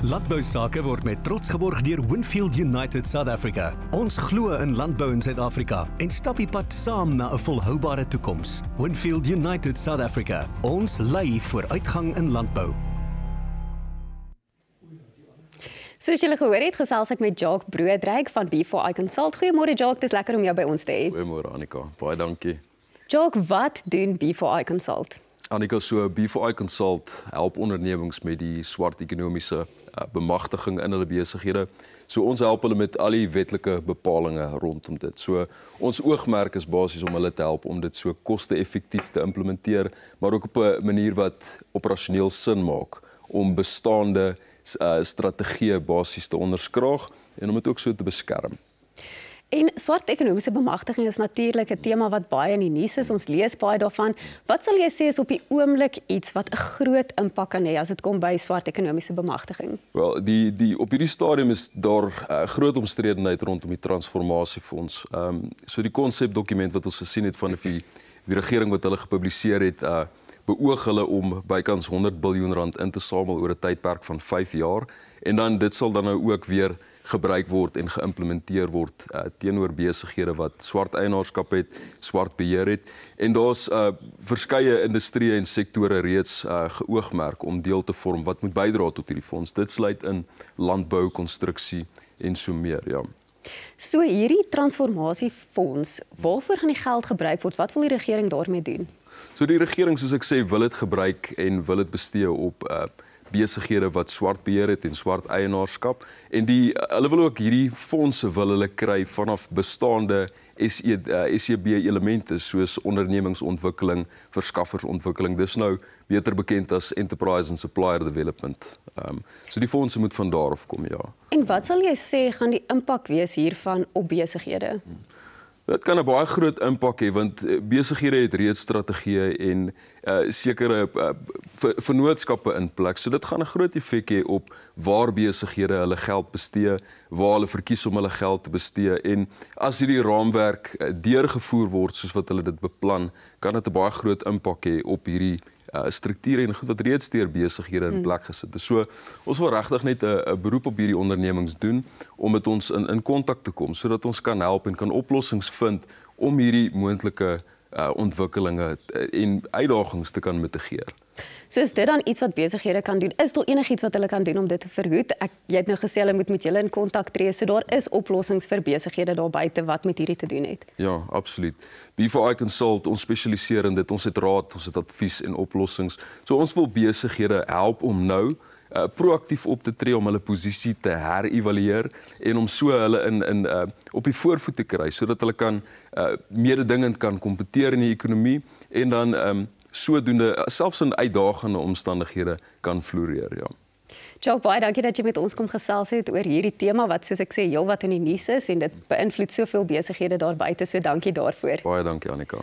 Landbousake word met trots geborg deur Winfield United South Africa. Ons glo in landbou in Suid-Afrika en stap die pad saam na 'n volhoubare toekoms. Winfield United South Africa. Ons lei vooruitgang in landbou. Soos julle gehoor het, gesels ek met Jacques Broodryk van B4I Consult. Goeiemôre Jacques, dis lekker om jou by ons te hê. Goeiemôre Annika, baie dankie. Jacques, wat doen B4I Consult? Annika, so B4I Consult help ondernemings met die swart ekonomiese bemagtiging in hulle besighede. So ons help hulle met al die wetlike bepalinge rondom dit. So ons oogmerk is basies om hulle te help om dit so koste-effektief te implementeer, maar ook op 'n manier wat operasioneel sin maak om bestaande strategieë basies te onderskraag en om dit ook so te beskerm. En swart ekonomiese bemagtiging is natuurlik 'n tema wat baie in die nuus is. Ons lees baie daarvan. Wat sal jy sê is op die oomblik iets wat 'n groot impak kan hê as dit kom by swart ekonomiese bemagtiging? Wel, op hierdie stadium is daar groot omstredenheid rondom die transformasiefonds. So die konsepdokument wat ons gesien het van die regering wat hulle gepubliseer het, beoog hulle om bykans 100 biljoen rand in te samel oor 'n tydperk van 5 jaar en dan dit sal dan nou ook weer gebruik word en geïmplementeer word teenoor besighede wat swart eienaarskap het, swart beheer het en daar's verskeie industrieë en sektore reeds geoogmerk om deel te vorm wat moet bydra tot hierdie fonds. Dit sluit in landbou, konstruksie en so meer, ja. So hierdie transformasiefonds, waarvoor gaan die geld gebruik word? Wat wil die regering daarmee doen? So die regering, soos ek sê, wil dit gebruik en wil dit bestee op besighede wat swart beheer het en swart eienaarskap en hulle wil ook hierdie fondse wil hulle kry vanaf bestaande SEB elemente soos ondernemingsontwikkeling, verskaffersontwikkeling. Dis nou beter bekend as Enterprise and Supplier Development. So die fondse moet van daar af kom, ja. En wat sal jy sê gaan die impak wees hiervan op besighede? Dit kan 'n baie groot impak hê want besighede het reeds strategieë en sekere vennootskappe in plek. So dit gaan 'n groot effek hê op waar besighede hulle geld bestee, waar hulle verkies om hulle geld te bestee en as hierdie raamwerk deurgevoer word soos wat hulle dit beplan, kan dit 'n baie groot impak hê op hierdie strukture en goed wat reeds deur besighede in plek gesit is. So ons wil regtig net 'n beroep op hierdie ondernemings doen om met ons in kontak te kom sodat ons kan help en kan oplossings vind om hierdie moontlike ontwikkelinge en uitdagings te kan mitigeer. So is dit dan iets wat besighede kan doen? Is daar enigiets wat hulle kan doen om dit te verhoed? Jy het nou gesê hulle moet met julle in kontak tree, so daar is oplossings vir besighede daar buite wat met hierdie te doen het. Ja, absoluut. B4I Consult, ons spesialiseer in dit. Ons het raad, ons het advies en oplossings. So ons wil besighede help om nou proaktief op te tree om hulle posisie te herevalueer en om so hulle op die voorvoet te kry sodat hulle kan mededingend kan kompeteer in die ekonomie en dan sodoende selfs in uitdagende omstandighede kan floreer, ja. Jacques, baie dankie dat jy met ons kom gesels het oor hierdie tema wat soos ek sê heelwat in die nuus is en dit beïnvloed soveel besighede daar buite, so dankie daarvoor. Baie dankie Annika.